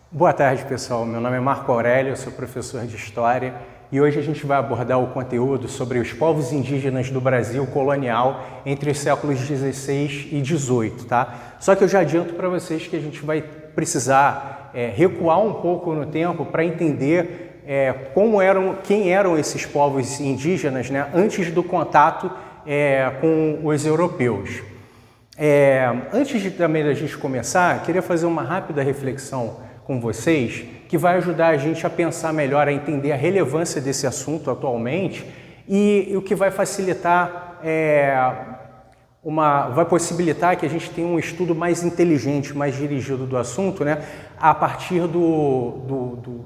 Boa tarde, pessoal. Meu nome é Marco Aurélio, eu sou professor de História e hoje a gente vai abordar o conteúdo sobre os povos indígenas do Brasil colonial entre os séculos XVI e XVIII, tá? Só que eu já adianto para vocês que a gente vai precisar recuar um pouco no tempo para entender quem eram esses povos indígenas, né, antes do contato com os europeus. Também da gente começar, queria fazer uma rápida reflexão com vocês, que vai ajudar a gente a pensar melhor, a entender a relevância desse assunto atualmente e o que vai facilitar, vai possibilitar que a gente tenha um estudo mais inteligente, mais dirigido do assunto, né, a partir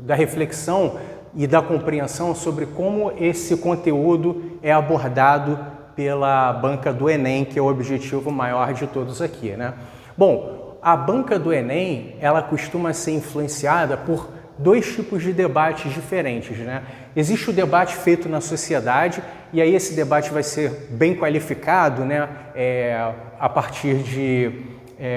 da reflexão e da compreensão sobre como esse conteúdo é abordado pela banca do Enem, que é o objetivo maior de todos aqui, né? Bom, a banca do Enem, ela costuma ser influenciada por dois tipos de debates diferentes, né? Existe o debate feito na sociedade, e aí esse debate vai ser bem qualificado, né? A partir de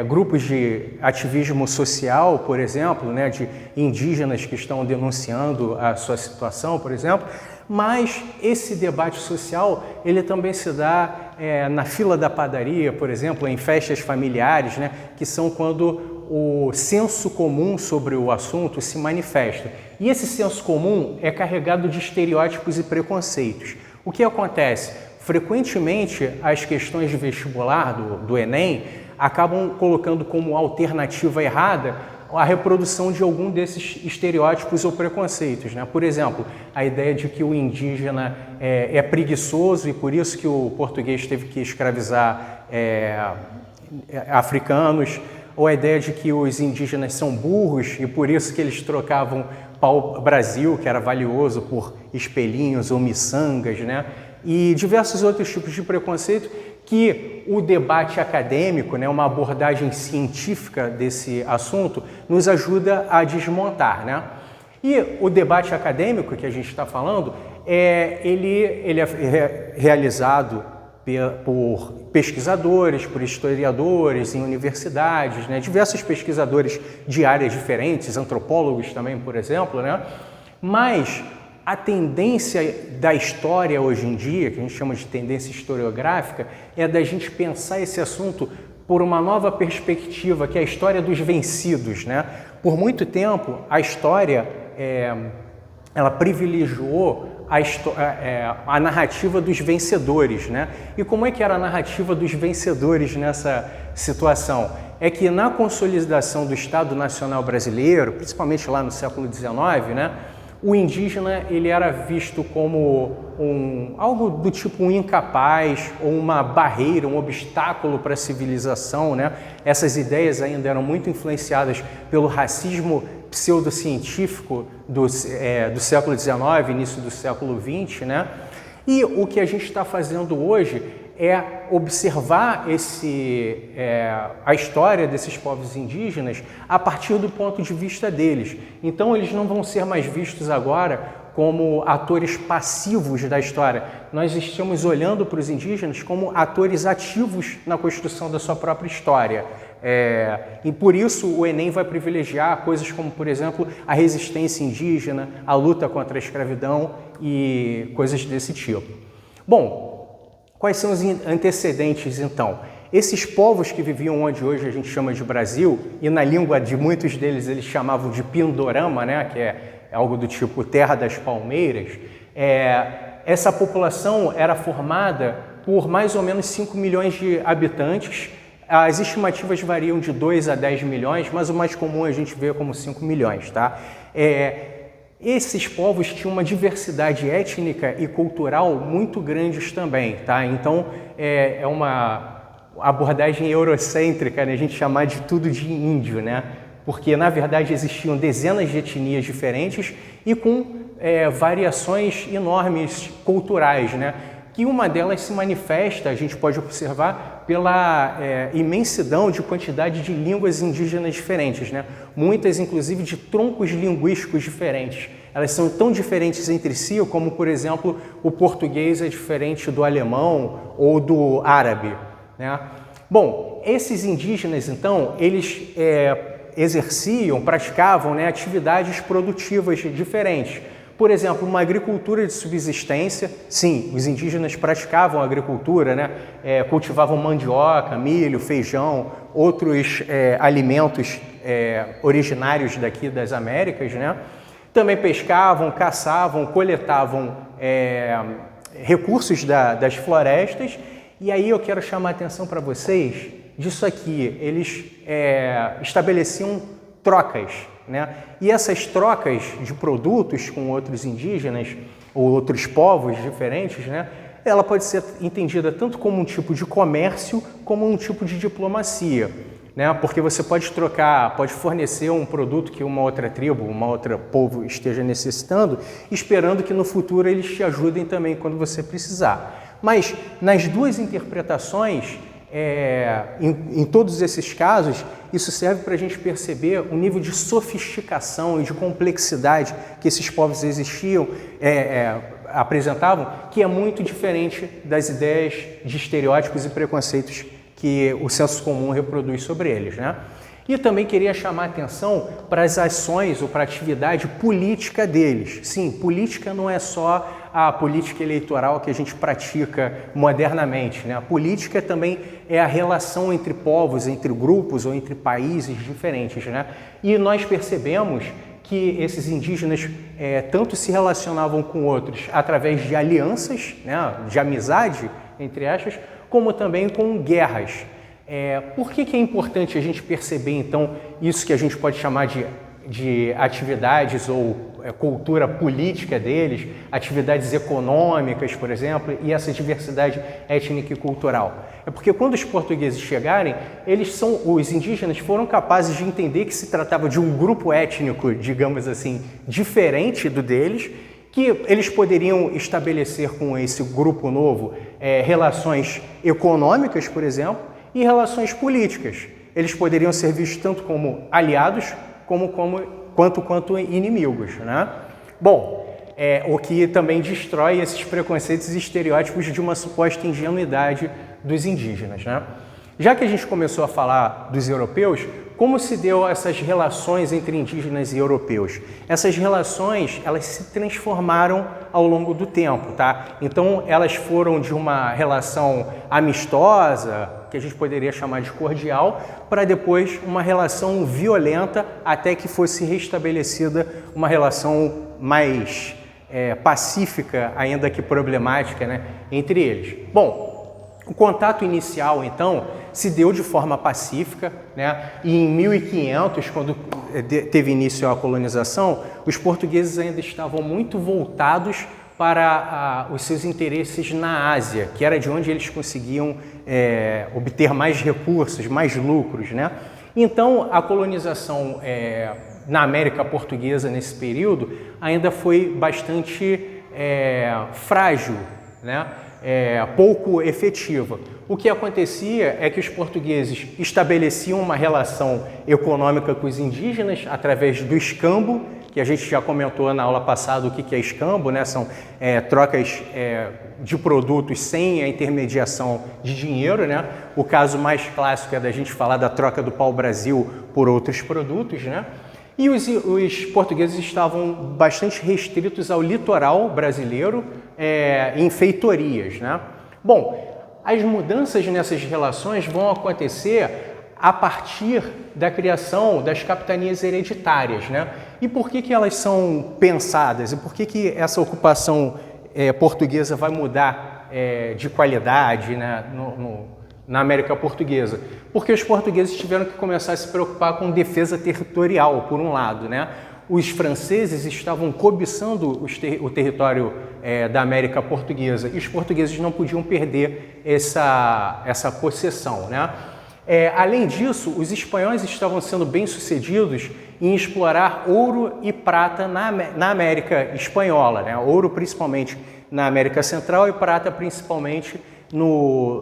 grupos de ativismo social, por exemplo, né? De indígenas que estão denunciando a sua situação, por exemplo. Mas esse debate social, ele também se dá na fila da padaria, por exemplo, em festas familiares, né, que são quando o senso comum sobre o assunto se manifesta. E esse senso comum é carregado de estereótipos e preconceitos. O que acontece? Frequentemente, as questões de vestibular do Enem acabam colocando como alternativa errada a reprodução de algum desses estereótipos ou preconceitos, né? Por exemplo, a ideia de que o indígena é preguiçoso e por isso que o português teve que escravizar africanos, ou a ideia de que os indígenas são burros e por isso que eles trocavam pau-brasil, que era valioso, por espelhinhos ou miçangas, né? E diversos outros tipos de preconceito que o debate acadêmico, né, uma abordagem científica desse assunto, nos ajuda a desmontar, né? E o debate acadêmico que a gente está falando, ele é realizado por pesquisadores, por historiadores em universidades, né, diversos pesquisadores de áreas diferentes, antropólogos também, por exemplo, né? Mas a tendência da história hoje em dia, que a gente chama de tendência historiográfica, é da gente pensar esse assunto por uma nova perspectiva, que é a história dos vencidos, né? Por muito tempo, a história ela privilegiou a narrativa dos vencedores, né? E como é que era a narrativa dos vencedores nessa situação? É que na consolidação do Estado Nacional Brasileiro, principalmente lá no século XIX, né, o indígena ele era visto como algo do tipo um incapaz ou uma barreira, um obstáculo para a civilização, né? Essas ideias ainda eram muito influenciadas pelo racismo pseudocientífico do século XIX, início do século XX, né? E o que a gente está fazendo hoje é observar a história desses povos indígenas a partir do ponto de vista deles. Então, eles não vão ser mais vistos agora como atores passivos da história. Nós estamos olhando para os indígenas como atores ativos na construção da sua própria história. E por isso o Enem vai privilegiar coisas como, por exemplo, a resistência indígena, a luta contra a escravidão e coisas desse tipo. Bom, quais são os antecedentes, então? Esses povos que viviam onde hoje a gente chama de Brasil, e na língua de muitos deles eles chamavam de Pindorama, né, que é algo do tipo Terra das Palmeiras, essa população era formada por mais ou menos 5 milhões de habitantes. As estimativas variam de 2 a 10 milhões, mas o mais comum a gente vê como 5 milhões, tá? Esses povos tinham uma diversidade étnica e cultural muito grandes também, tá? Então, é uma abordagem eurocêntrica, né? A gente chamar de tudo de índio, né? Porque, na verdade, existiam dezenas de etnias diferentes e com variações enormes culturais, né? Que uma delas se manifesta, a gente pode observar, pela imensidão de quantidade de línguas indígenas diferentes, né? Muitas, inclusive, de troncos linguísticos diferentes. Elas são tão diferentes entre si, como, por exemplo, o português é diferente do alemão ou do árabe, né? Bom, esses indígenas, então, eles praticavam, né, atividades produtivas diferentes. Por exemplo, uma agricultura de subsistência. Sim, os indígenas praticavam agricultura, né? Cultivavam mandioca, milho, feijão, outros alimentos originários daqui das Américas, né? Também pescavam, caçavam, coletavam recursos das florestas. E aí eu quero chamar a atenção para vocês disso aqui. Eles estabeleciam trocas, né? E essas trocas de produtos com outros indígenas ou outros povos diferentes, né? Ela pode ser entendida tanto como um tipo de comércio como um tipo de diplomacia, né? Porque você pode trocar, pode fornecer um produto que uma outra tribo, uma outra povo esteja necessitando, esperando que no futuro eles te ajudem também quando você precisar. Mas nas duas interpretações, em todos esses casos, isso serve para a gente perceber o nível de sofisticação e de complexidade que esses povos apresentavam, que é muito diferente das ideias de estereótipos e preconceitos que o senso comum reproduz sobre eles, né? E também queria chamar a atenção para as ações ou para a atividade política deles. Sim, política não é só a política eleitoral que a gente pratica modernamente, né? A política também é a relação entre povos, entre grupos ou entre países diferentes, né? E nós percebemos que esses indígenas tanto se relacionavam com outros através de alianças, né, de amizade, entre aspas, como também com guerras. Por que é importante a gente perceber, então, isso que a gente pode chamar de atividades ou cultura política deles, atividades econômicas, por exemplo, e essa diversidade étnica e cultural? É porque quando os portugueses chegarem, os indígenas foram capazes de entender que se tratava de um grupo étnico, digamos assim, diferente do deles, que eles poderiam estabelecer com esse grupo novo relações econômicas, por exemplo, e relações políticas. Eles poderiam ser vistos tanto como aliados quanto inimigos, né? Bom, o que também destrói esses preconceitos e estereótipos de uma suposta ingenuidade dos indígenas, né? Já que a gente começou a falar dos europeus, como se deu essas relações entre indígenas e europeus? Essas relações, elas se transformaram ao longo do tempo, tá? Então, elas foram de uma relação amistosa, que a gente poderia chamar de cordial, para depois uma relação violenta, até que fosse restabelecida uma relação mais pacífica, ainda que problemática, né, entre eles. Bom, o contato inicial, então, se deu de forma pacífica, né? E em 1500, quando teve início a colonização, os portugueses ainda estavam muito voltados para os seus interesses na Ásia, que era de onde eles conseguiam obter mais recursos, mais lucros, né? Então, a colonização na América Portuguesa nesse período ainda foi bastante frágil, né? Pouco efetiva. O que acontecia é que os portugueses estabeleciam uma relação econômica com os indígenas através do escambo, que a gente já comentou na aula passada o que é escambo, né? São trocas de produtos sem a intermediação de dinheiro, né? O caso mais clássico é da gente falar da troca do pau-brasil por outros produtos, né? E os portugueses estavam bastante restritos ao litoral brasileiro, em feitorias, né? Bom, as mudanças nessas relações vão acontecer a partir da criação das capitanias hereditárias, né? E por que elas são pensadas? E por que essa ocupação portuguesa vai mudar de qualidade, né, na América Portuguesa? Porque os portugueses tiveram que começar a se preocupar com defesa territorial, por um lado, né? Os franceses estavam cobiçando o território da América Portuguesa e os portugueses não podiam perder essa possessão, né? Além disso, os espanhóis estavam sendo bem-sucedidos em explorar ouro e prata na América Espanhola, né? Ouro principalmente na América Central e prata principalmente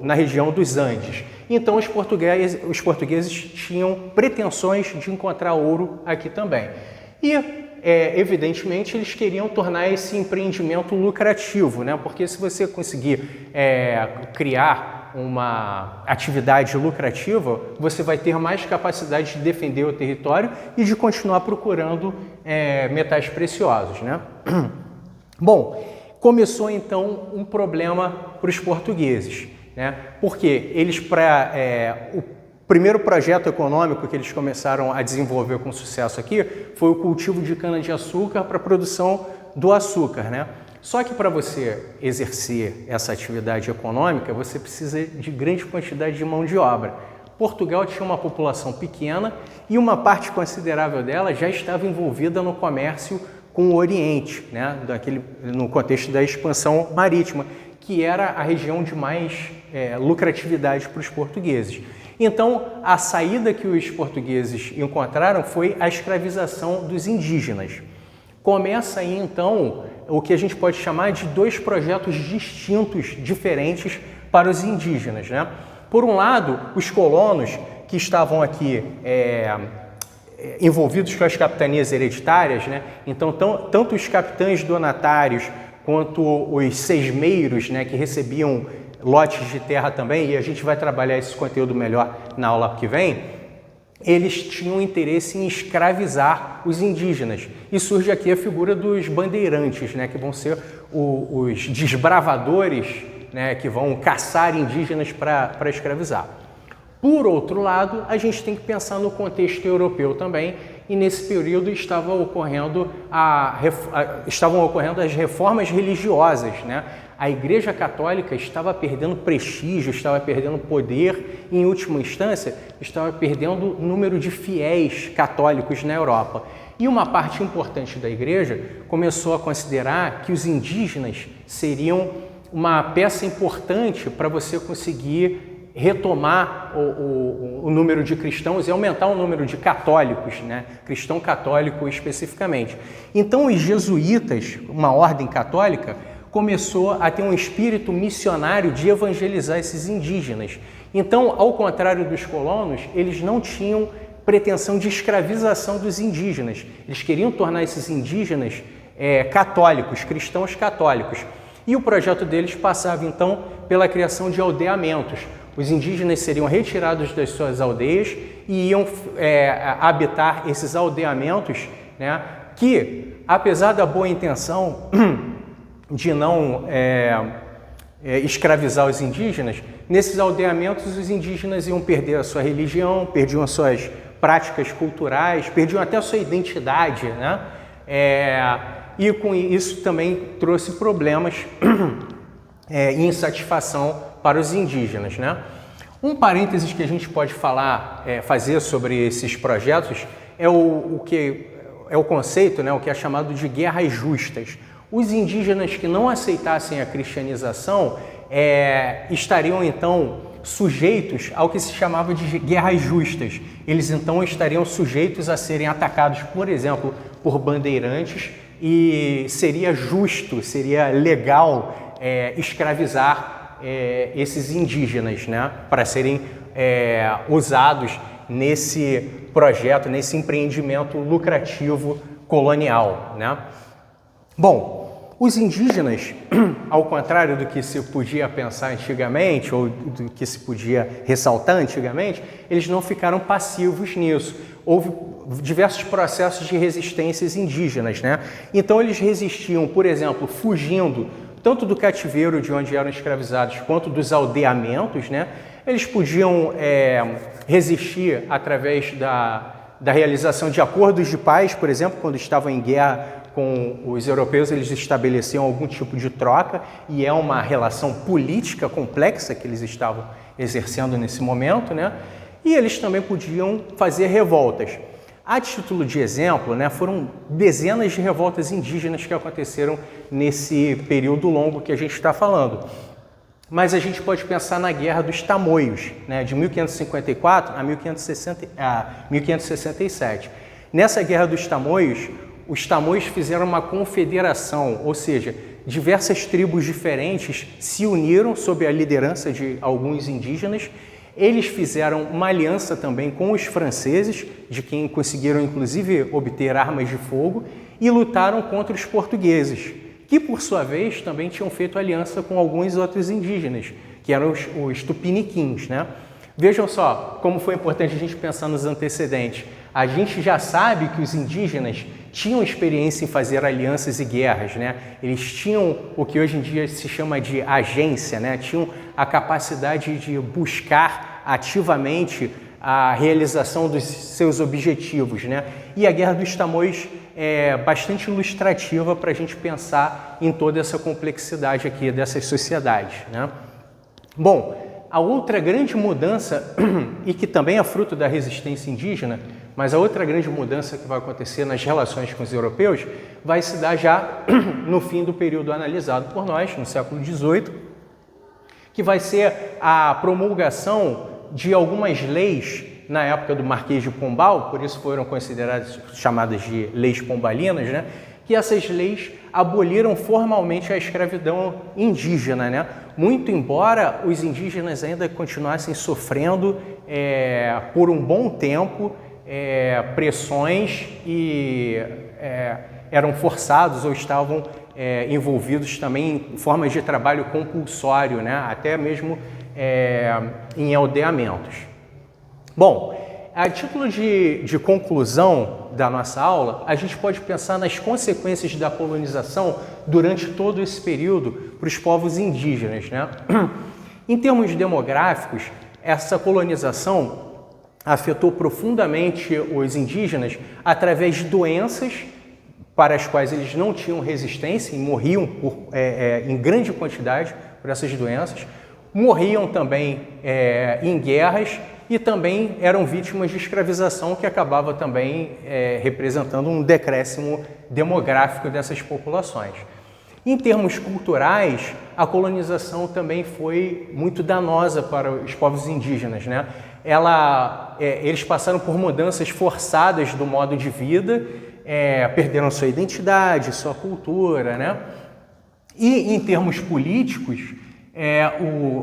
na região dos Andes. Então, os portugueses tinham pretensões de encontrar ouro aqui também. E, evidentemente, eles queriam tornar esse empreendimento lucrativo, né? Porque se você conseguir criar uma atividade lucrativa, você vai ter mais capacidade de defender o território e de continuar procurando metais preciosos, né? Bom, começou então um problema para os portugueses, né? Porque eles, o primeiro projeto econômico que eles começaram a desenvolver com sucesso aqui foi o cultivo de cana-de-açúcar para a produção do açúcar, né? Só que para você exercer essa atividade econômica, você precisa de grande quantidade de mão de obra. Portugal tinha uma população pequena e uma parte considerável dela já estava envolvida no comércio com o Oriente, né? No contexto da expansão marítima, que era a região de mais lucratividade para os portugueses. Então, a saída que os portugueses encontraram foi a escravização dos indígenas. Começa aí, então, o que a gente pode chamar de dois projetos distintos, diferentes para os indígenas, né? Por um lado, os colonos que estavam aqui envolvidos com as capitanias hereditárias, né? Então, tanto os capitães donatários quanto os sesmeiros, né, que recebiam lotes de terra também, e a gente vai trabalhar esse conteúdo melhor na aula que vem, eles tinham interesse em escravizar os indígenas. E surge aqui a figura dos bandeirantes, né, que vão ser os desbravadores, né, que vão caçar indígenas para escravizar. Por outro lado, a gente tem que pensar no contexto europeu também, e nesse período estavam ocorrendo as reformas religiosas, né? A Igreja Católica estava perdendo prestígio, estava perdendo poder e, em última instância, estava perdendo número de fiéis católicos na Europa. E uma parte importante da Igreja começou a considerar que os indígenas seriam uma peça importante para você conseguir retomar o número de cristãos e aumentar o número de católicos, né? Cristão católico especificamente. Então, os jesuítas, uma ordem católica, começou a ter um espírito missionário de evangelizar esses indígenas. Então, ao contrário dos colonos, eles não tinham pretensão de escravização dos indígenas. Eles queriam tornar esses indígenas católicos, cristãos católicos. E o projeto deles passava, então, pela criação de aldeamentos. Os indígenas seriam retirados das suas aldeias e iam habitar esses aldeamentos, né, que, apesar da boa intenção de não escravizar os indígenas, nesses aldeamentos os indígenas iam perder a sua religião, perdiam as suas práticas culturais, perdiam até a sua identidade, né? E com isso também trouxe problemas e insatisfação para os indígenas, né? Um parênteses que a gente pode fazer sobre esses projetos é o conceito, né, o que é chamado de guerras justas. Os indígenas que não aceitassem a cristianização estariam então sujeitos ao que se chamava de guerras justas. Eles então estariam sujeitos a serem atacados, por exemplo, por bandeirantes, e seria justo, seria legal escravizar esses indígenas, né, para serem usados nesse projeto, nesse empreendimento lucrativo colonial, né? Bom, os indígenas, ao contrário do que se podia pensar antigamente, ou do que se podia ressaltar antigamente, eles não ficaram passivos nisso. Houve diversos processos de resistências indígenas, né? Então eles resistiam, por exemplo, fugindo tanto do cativeiro de onde eram escravizados quanto dos aldeamentos, né? Eles podiam resistir através da realização de acordos de paz, por exemplo, quando estavam em guerra com os europeus, eles estabeleciam algum tipo de troca, e é uma relação política complexa que eles estavam exercendo nesse momento, né? E eles também podiam fazer revoltas. A título de exemplo, né, foram dezenas de revoltas indígenas que aconteceram nesse período longo que a gente está falando. Mas a gente pode pensar na Guerra dos Tamoios, né, de 1554 a 1567. Nessa Guerra dos Tamoios, os Tamoios fizeram uma confederação, ou seja, diversas tribos diferentes se uniram sob a liderança de alguns indígenas. Eles fizeram uma aliança também com os franceses, de quem conseguiram inclusive obter armas de fogo, e lutaram contra os portugueses, que por sua vez também tinham feito aliança com alguns outros indígenas, que eram os tupiniquins, né? Vejam só como foi importante a gente pensar nos antecedentes. A gente já sabe que os indígenas tinham experiência em fazer alianças e guerras, né? Eles tinham o que hoje em dia se chama de agência, né? Tinham a capacidade de buscar ativamente a realização dos seus objetivos, né? E a Guerra dos Tamoios é bastante ilustrativa para a gente pensar em toda essa complexidade aqui dessas sociedades, né? Bom, a outra grande mudança, e que também é fruto da resistência indígena, mas a outra grande mudança que vai acontecer nas relações com os europeus vai se dar já no fim do período analisado por nós, no século XVIII, que vai ser a promulgação de algumas leis na época do Marquês de Pombal, por isso foram consideradas chamadas de leis pombalinas, né? Que essas leis aboliram formalmente a escravidão indígena, né? Muito embora os indígenas ainda continuassem sofrendo por um bom tempo pressões e eram forçados ou estavam envolvidos também em formas de trabalho compulsório, né? Até mesmo em aldeamentos. Bom, a título de conclusão da nossa aula, a gente pode pensar nas consequências da colonização durante todo esse período para os povos indígenas, né? Em termos demográficos, essa colonização afetou profundamente os indígenas através de doenças para as quais eles não tinham resistência e morriam em grande quantidade por essas doenças, morriam também em guerras e também eram vítimas de escravização, que acabava também representando um decréscimo demográfico dessas populações. Em termos culturais, a colonização também foi muito danosa para os povos indígenas, né? Eles passaram por mudanças forçadas do modo de vida, perderam sua identidade, sua cultura, né? E em termos políticos,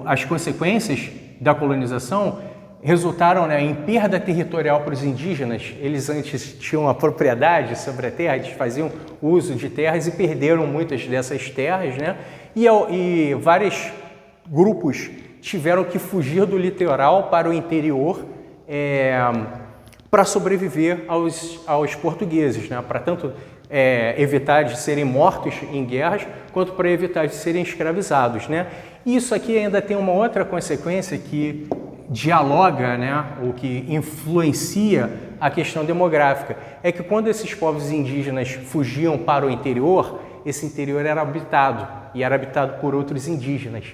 as consequências da colonização resultaram, né, em perda territorial para os indígenas. Eles antes tinham a propriedade sobre a terra, eles faziam uso de terras e perderam muitas dessas terras, né? E vários grupos tiveram que fugir do litoral para o interior para sobreviver aos portugueses, né? Para tanto evitar de serem mortos em guerras, quanto para evitar de serem escravizados, né? E isso aqui ainda tem uma outra consequência que dialoga, né, ou que influencia a questão demográfica, é que quando esses povos indígenas fugiam para o interior, esse interior era habitado, e era habitado por outros indígenas.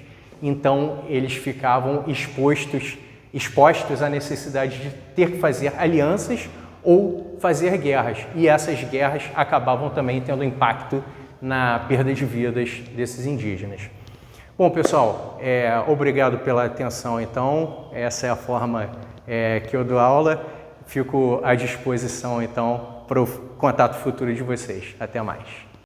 Então, eles ficavam expostos à necessidade de ter que fazer alianças ou fazer guerras, e essas guerras acabavam também tendo impacto na perda de vidas desses indígenas. Bom, pessoal, obrigado pela atenção, então. Essa é a forma que eu dou aula. Fico à disposição, então, para o contato futuro de vocês. Até mais.